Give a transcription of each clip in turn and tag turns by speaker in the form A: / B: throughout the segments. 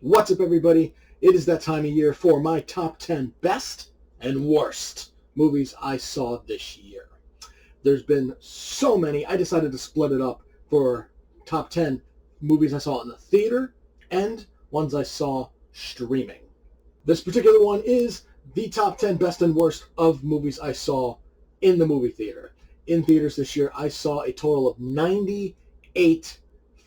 A: What's up, everybody? It is that time of year for my top 10 best and worst movies I saw this year. There's been so many, I decided to split it up for top 10 movies I saw in the theater and ones I saw streaming. This particular one is the top 10 best and worst of movies I saw in the movie theater. In theaters this year, I saw a total of 98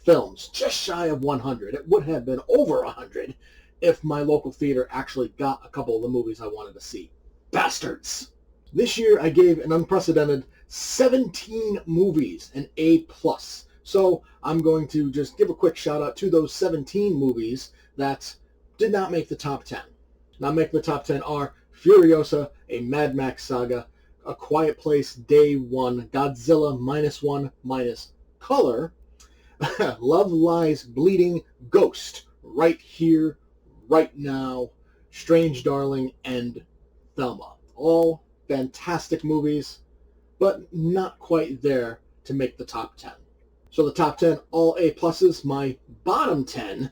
A: films, just shy of 100. It would have been over 100 if my local theater actually got a couple of the movies I wanted to see. Bastards! This year I gave an unprecedented 17 movies an A+. So I'm going to just give a quick shout out to those 17 movies that did not make the top 10. Not making the top 10 are Furiosa, a Mad Max saga, A Quiet Place, Day 1, Godzilla -1 Color, Love Lies Bleeding, Ghost, Right Here, Right Now, Strange Darling, and Thelma. All fantastic movies, but not quite there to make the top 10. So the top 10, all A+. My bottom 10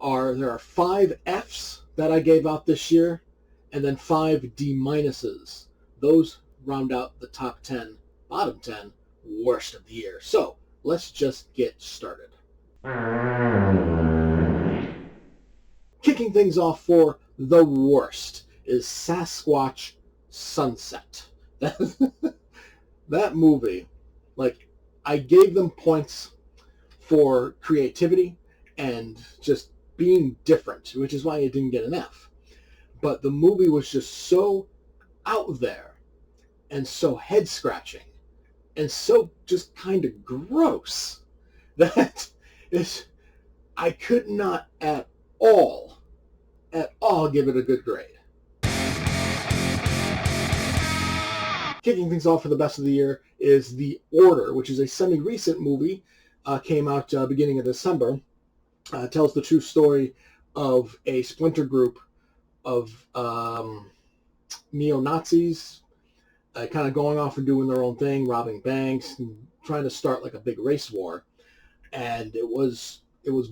A: there are 5 Fs that I gave out this year, and then 5 D-. Those round out the top 10, bottom 10, worst of the year. So let's just get started. Kicking things off for the worst is Sasquatch Sunset. That movie, I gave them points for creativity and just being different, which is why it didn't get an F. But the movie was just so out there and so head-scratching and so just kind of gross that I could not at all give it a good grade. Kicking things off for the best of the year is The Order, which is a semi-recent movie, came out beginning of December. Tells the true story of a splinter group of neo-Nazis kind of going off and doing their own thing, robbing banks, and trying to start like a big race war. And it was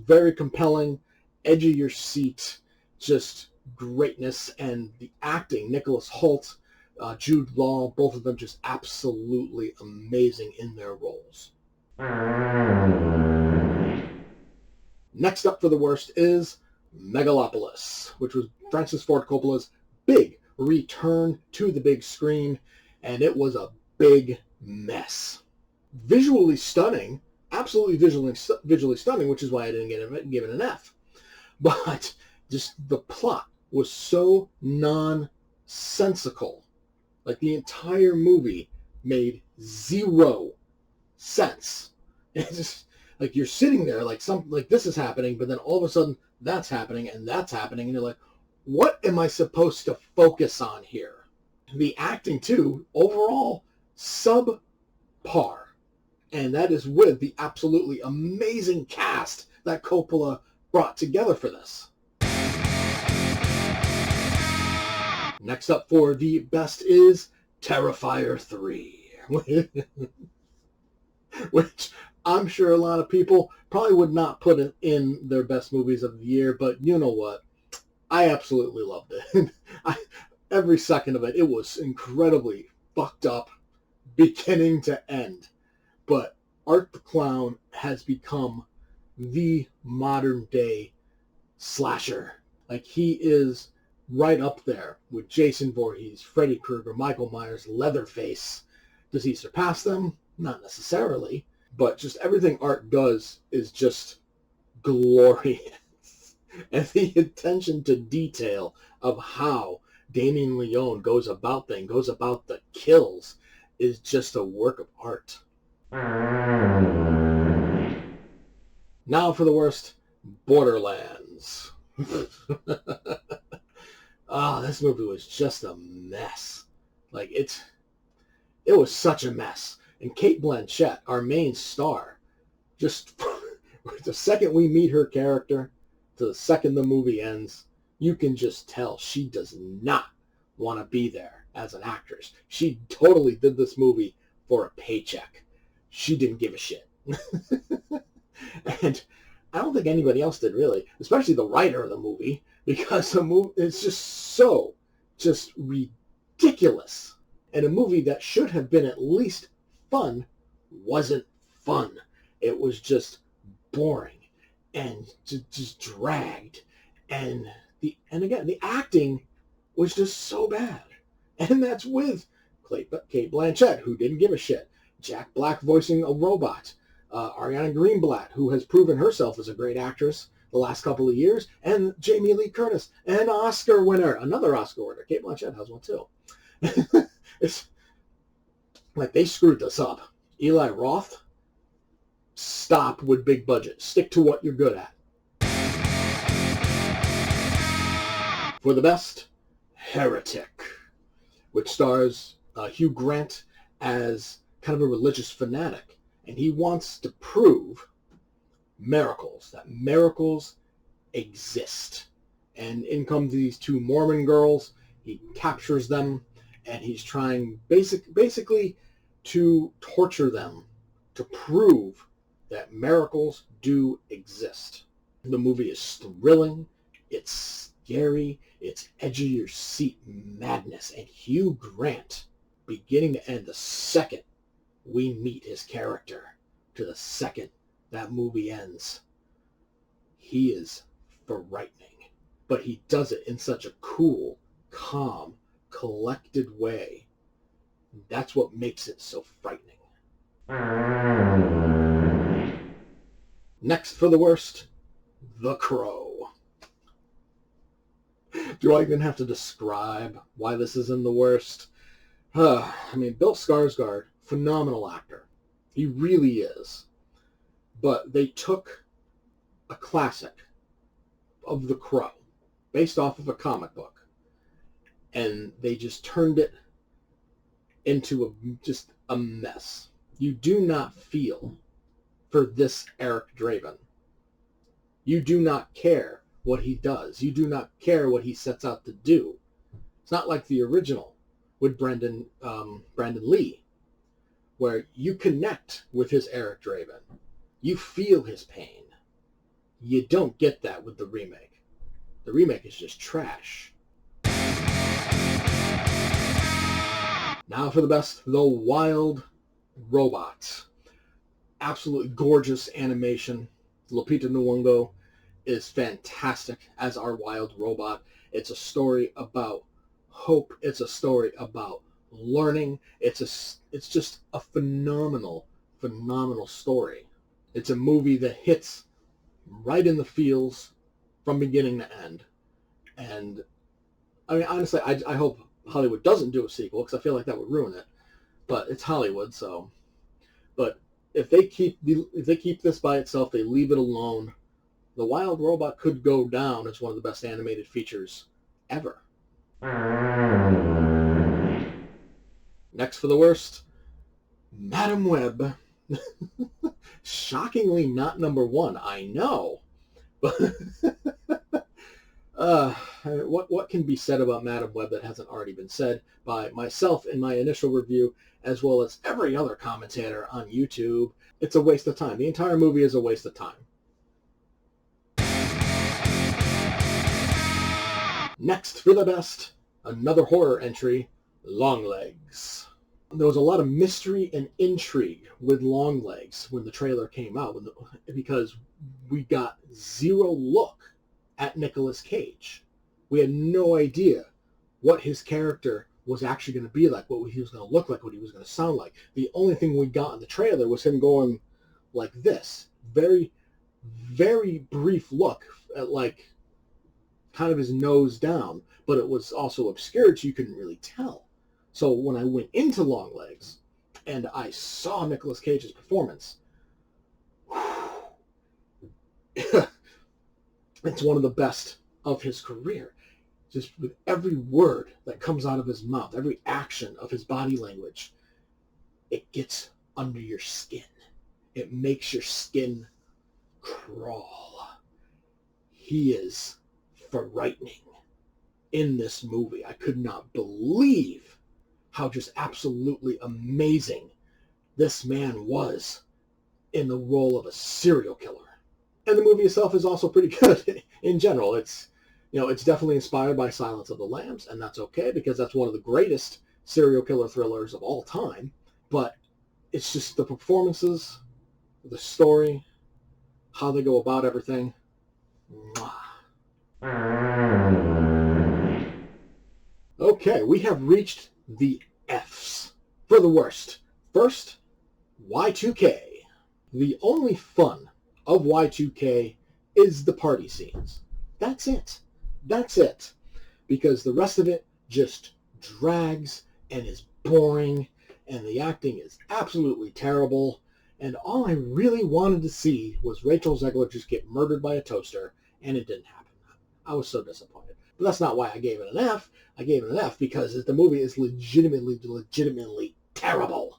A: very compelling, edge of your seat, just greatness, and the acting, Nicholas Hoult, Jude Law, both of them just absolutely amazing in their roles. Next up for the worst is Megalopolis, which was Francis Ford Coppola's big return to the big screen, and it was a big mess. Visually stunning, absolutely visually stunning, which is why I didn't give it an F. But just the plot was so nonsensical. Like, the entire movie made zero sense. It's just like you're sitting there like this is happening, but then all of a sudden that's happening and that's happening, and you're like, what am I supposed to focus on here? The acting too, overall subpar, and that is with the absolutely amazing cast that Coppola brought together for this. Next up for the best is Terrifier 3, which I'm sure a lot of people probably would not put it in their best movies of the year, but you know what? I absolutely loved it. Every second of it, it was incredibly fucked up, beginning to end. But Art the Clown has become the modern day slasher. Like, he is right up there with Jason Voorhees, Freddy Krueger, Michael Myers, Leatherface. Does he surpass them? Not necessarily. But just everything Art does is just glorious. And the attention to detail of how Damien Leone goes about the kills, is just a work of art. Now for the worst, Borderlands. This movie was just a mess. It was such a mess. And Cate Blanchett, our main star, just the second we meet her character to the second the movie ends, you can just tell she does not want to be there as an actress. She totally did this movie for a paycheck. She didn't give a shit. And I don't think anybody else did, really, especially the writer of the movie, because the movie is just ridiculous. And a movie that should have been at least fun wasn't fun. It was just boring and just dragged. And again, the acting was just so bad. And that's with Kate Blanchett, who didn't give a shit. Jack Black voicing a robot. Ariana Greenblatt, who has proven herself as a great actress the last couple of years. And Jamie Lee Curtis, an Oscar winner. Another Oscar winner. Kate Blanchett has one too. It's like they screwed this up. Eli Roth, stop with big budget. Stick to what you're good at. For the best, Heretic, which stars Hugh Grant as kind of a religious fanatic. And he wants to prove that miracles exist. And in come these two Mormon girls. He captures them, and he's trying basically to torture them to prove that miracles do exist. The movie is thrilling, it's scary, it's edge of your seat madness, and Hugh Grant, beginning to end, the second we meet his character to the second that movie ends, he is frightening. But he does it in such a cool, calm, collected way. That's what makes it so frightening. Next for the worst, The Crow. Do I even have to describe why this is in the worst? I mean, Bill Skarsgård, phenomenal actor. He really is. But they took a classic of The Crow, based off of a comic book, and they just turned it into just a mess. You do not feel for this Eric Draven. You do not care what he does. You do not care what he sets out to do. It's not like the original with Brandon Lee, where you connect with his Eric Draven. You feel his pain. You don't get that with the remake. The remake is just trash. Now for the best, The Wild Robot. Absolutely gorgeous animation. Lupita Nyong'o is fantastic as our wild robot. It's a story about hope. It's a story about learning. It's just a phenomenal story. It's a movie that hits right in the feels from beginning to end. And I mean, honestly, I hope Hollywood doesn't do a sequel, because I feel like that would ruin it. But it's Hollywood, so. But if they keep this by itself, they leave it alone, The Wild Robot could go down as one of the best animated features ever. Next for the worst, Madam Web. Shockingly not number one, I know. But what can be said about Madam Web that hasn't already been said by myself in my initial review, as well as every other commentator on YouTube? It's a waste of time. The entire movie is a waste of time. Next for the best, another horror entry, Longlegs. There was a lot of mystery and intrigue with Longlegs when the trailer came out, because we got zero look at Nicolas Cage. We had no idea what his character was actually going to be like, what he was going to look like, what he was going to sound like. The only thing we got in the trailer was him going like this. Very, very brief look at like kind of his nose down, but it was also obscured so you couldn't really tell. So when I went into Longlegs and I saw Nicolas Cage's performance, it's one of the best of his career. Just with every word that comes out of his mouth, every action of his body language, it gets under your skin. It makes your skin crawl. He is frightening in this movie. I could not believe how just absolutely amazing this man was in the role of a serial killer. And the movie itself is also pretty good in general. It's definitely inspired by Silence of the Lambs, and that's okay because that's one of the greatest serial killer thrillers of all time. But it's just the performances, the story, how they go about everything. Mwah. Okay, we have reached the F's for the worst. First, Y2K. The only fun of Y2K is the party scenes. That's it. That's it. Because the rest of it just drags and is boring, and the acting is absolutely terrible, and all I really wanted to see was Rachel Zegler just get murdered by a toaster, and it didn't happen. I was so disappointed. But that's not why I gave it an F. I gave it an F because the movie is legitimately terrible.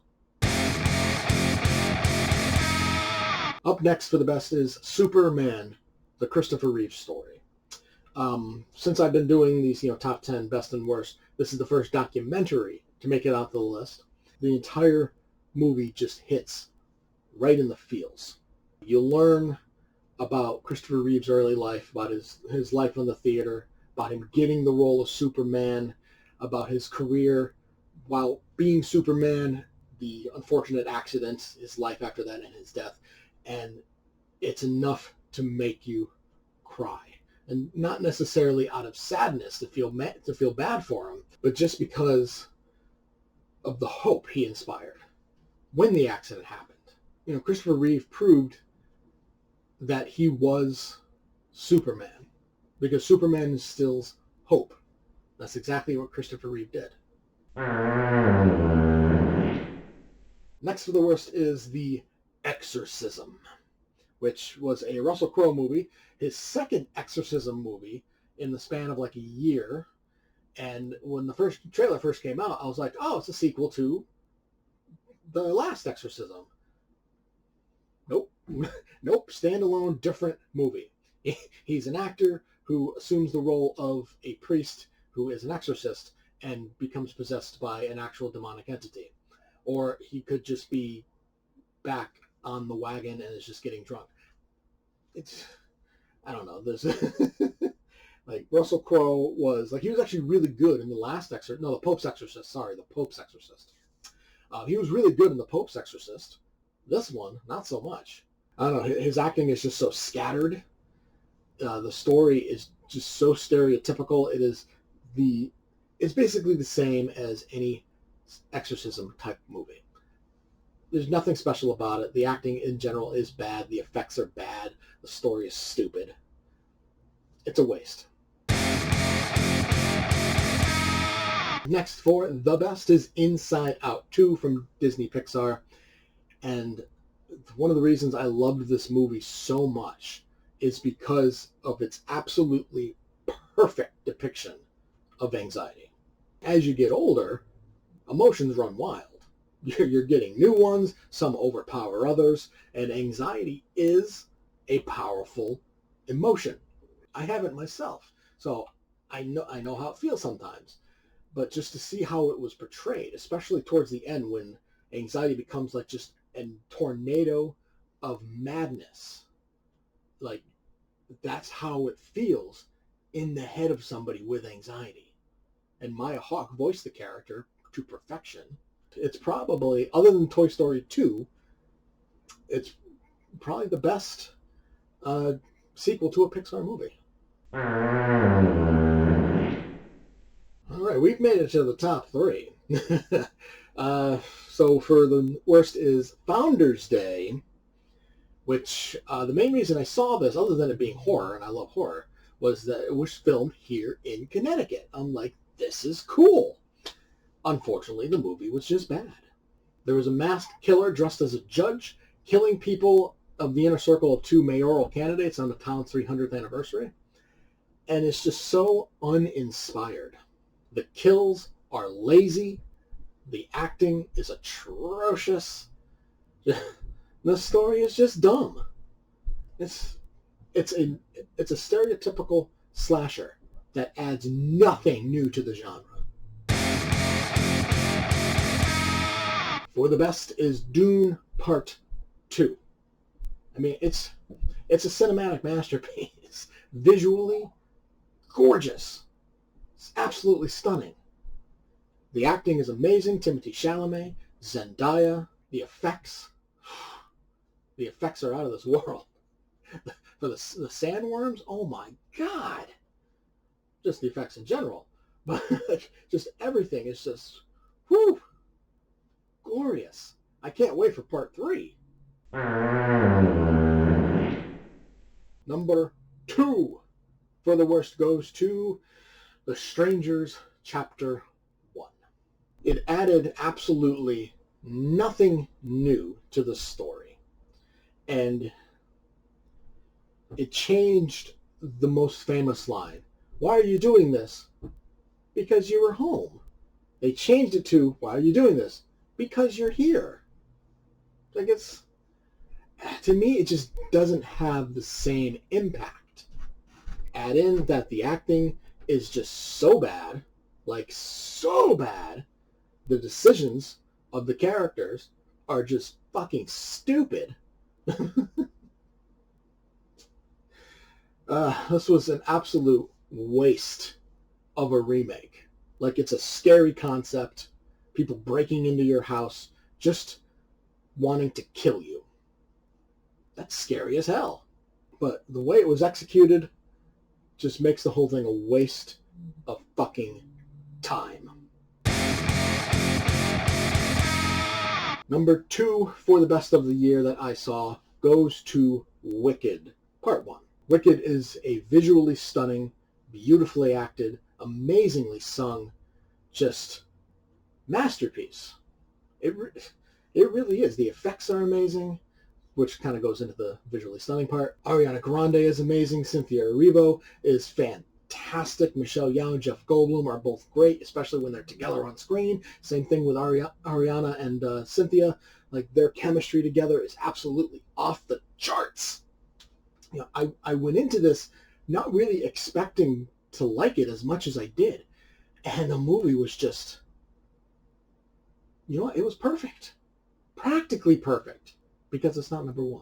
A: Up next for the best is Superman, the Christopher Reeve story. Since I've been doing these, top 10 best and worst, this is the first documentary to make it out the list. The entire movie just hits right in the feels. You learn about Christopher Reeve's early life, about his life in the theater, about him getting the role of Superman, about his career while being Superman, the unfortunate accidents, his life after that, and his death. And it's enough to make you cry. And not necessarily out of sadness to feel bad for him, but just because of the hope he inspired when the accident happened. Christopher Reeve proved that he was Superman because Superman instills hope. That's exactly what Christopher Reeve did. Next for the worst is the Exorcism, which was a Russell Crowe movie, his second Exorcism movie in the span of like a year. And when the first trailer first came out, I was like, oh, it's a sequel to the last Exorcism. Nope. Nope. Standalone, different movie. He's an actor who assumes the role of a priest who is an exorcist and becomes possessed by an actual demonic entity. Or he could just be back on the wagon and is just getting drunk. I don't know. There's like Russell Crowe was he was actually really good in the last the Pope's Exorcist. Sorry, the Pope's Exorcist. He was really good in the Pope's Exorcist. This one, not so much. I don't know. His acting is just so scattered. The story is just so stereotypical. It's basically the same as any exorcism type movie. There's nothing special about it. The acting in general is bad. The effects are bad. The story is stupid. It's a waste. Next for the best is Inside Out 2 from Disney Pixar. And one of the reasons I loved this movie so much is because of its absolutely perfect depiction of anxiety. As you get older, emotions run wild. You're getting new ones, some overpower others, and anxiety is a powerful emotion. I have it myself, so I know how it feels sometimes. But just to see how it was portrayed, especially towards the end when anxiety becomes like just a tornado of madness, like that's how it feels in the head of somebody with anxiety. And Maya Hawke voiced the character to perfection. It's probably, other than Toy Story 2, it's probably the best sequel to a Pixar movie. All right, we've made it to the top 3. So for the worst is Founders Day, which the main reason I saw this, other than it being horror, and I love horror, was that it was filmed here in Connecticut. I'm like, this is cool. Unfortunately, the movie was just bad. There was a masked killer dressed as a judge, killing people of the inner circle of 2 mayoral candidates on the town's 300th anniversary. And it's just so uninspired. The kills are lazy. The acting is atrocious. The story is just dumb. It's a stereotypical slasher that adds nothing new to the genre. For the best is Dune Part 2. I mean, it's a cinematic masterpiece. Visually gorgeous. It's absolutely stunning. The acting is amazing. Timothée Chalamet, Zendaya, the effects. The effects are out of this world. For the sandworms, oh my god. Just the effects in general. But just everything is just, whew, glorious. I can't wait for part 3. Number 2 for the worst goes to The Strangers Chapter 1. It added absolutely nothing new to the story. And it changed the most famous line. Why are you doing this? Because you were home. They changed it to, why are you doing this? Because you're here. Like, it's, to me, it just doesn't have the same impact. Add in that the acting is just so bad, like so bad, the decisions of the characters are just fucking stupid. This was an absolute waste of a remake. Like, it's a scary concept, people breaking into your house just wanting to kill you. That's scary as hell. But the way it was executed just makes the whole thing a waste of fucking time. Number 2 for the best of the year that I saw goes to Wicked, Part 1. Wicked is a visually stunning, beautifully acted, amazingly sung, just masterpiece. It really is. The effects are amazing, which kind of goes into the visually stunning part. Ariana Grande is amazing. Cynthia Erivo is fantastic. Michelle Yeoh and Jeff Goldblum are both great, especially when they're together on screen. Same thing with Ariana and Cynthia. Like, their chemistry together is absolutely off the charts. You know, I went into this not really expecting to like it as much as I did. And the movie was just, you know what, it was perfect. Practically perfect. Because it's not number 1.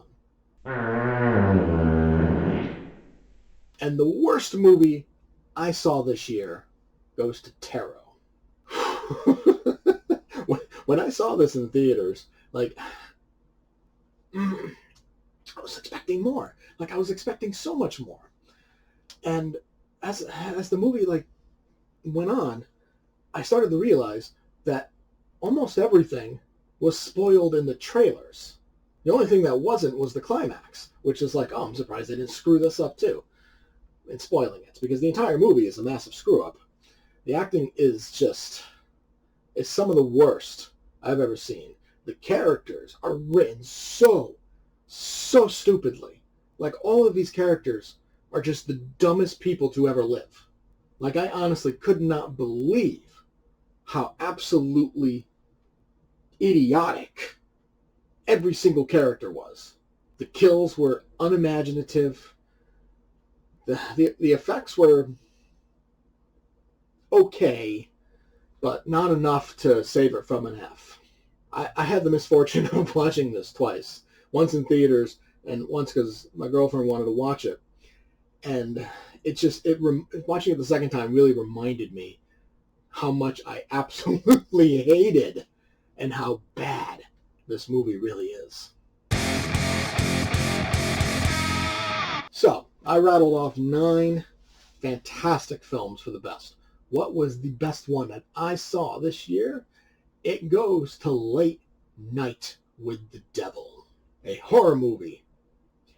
A: And the worst movie I saw this year goes to Tarot. When I saw this in theaters, like, I was expecting more. Like, I was expecting so much more. And as the movie, like, went on, I started to realize that almost everything was spoiled in the trailers. The only thing that wasn't was the climax, which is like, oh, I'm surprised they didn't screw this up too in spoiling it, because the entire movie is a massive screw-up. The acting is some of the worst I've ever seen. The characters are written so stupidly. Like, all of these characters are just the dumbest people to ever live. Like, I honestly could not believe how absolutely idiotic every single character was. The kills were unimaginative. The effects were okay, but not enough to save it from an F. I had the misfortune of watching this twice. Once in theaters, and once because my girlfriend wanted to watch it. And watching it the second time really reminded me how much I absolutely hated and how bad this movie really is. So, I rattled off 9 fantastic films for the best. What was the best one that I saw this year? It goes to Late Night with the Devil, a horror movie.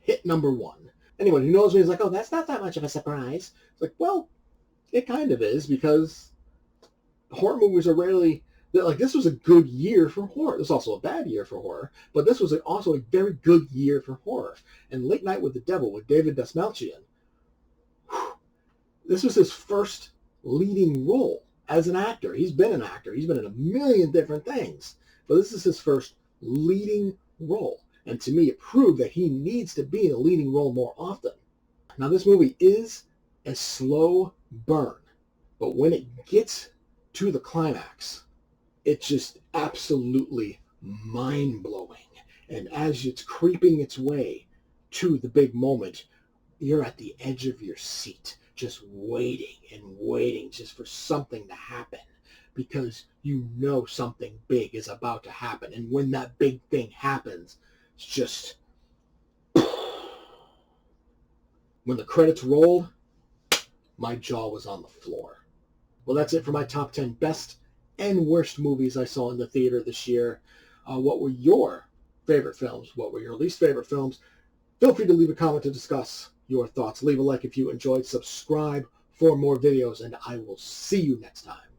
A: Hit number 1. Anyone who knows me is like, oh, that's not that much of a surprise. It's like, well, it kind of is, because horror movies are rarely, like, this was a good year for horror. This was also a bad year for horror, but this was also a very good year for horror. And Late Night with the Devil with David Dastmalchian, this was his first leading role as an actor. He's been an actor. He's been in a million different things, but this is his first leading role. And to me, it proved that he needs to be in a leading role more often. Now, this movie is a slow burn, but when it gets to the climax, it's just absolutely mind-blowing. And as it's creeping its way to the big moment, you're at the edge of your seat, just waiting and waiting just for something to happen, because you know something big is about to happen. And when that big thing happens, it's just... When the credits rolled, my jaw was on the floor. Well, that's it for my top 10 best and worst movies I saw in the theater this year. What were your favorite films? What were your least favorite films? Feel free to leave a comment to discuss your thoughts. Leave a like if you enjoyed. Subscribe for more videos, and I will see you next time.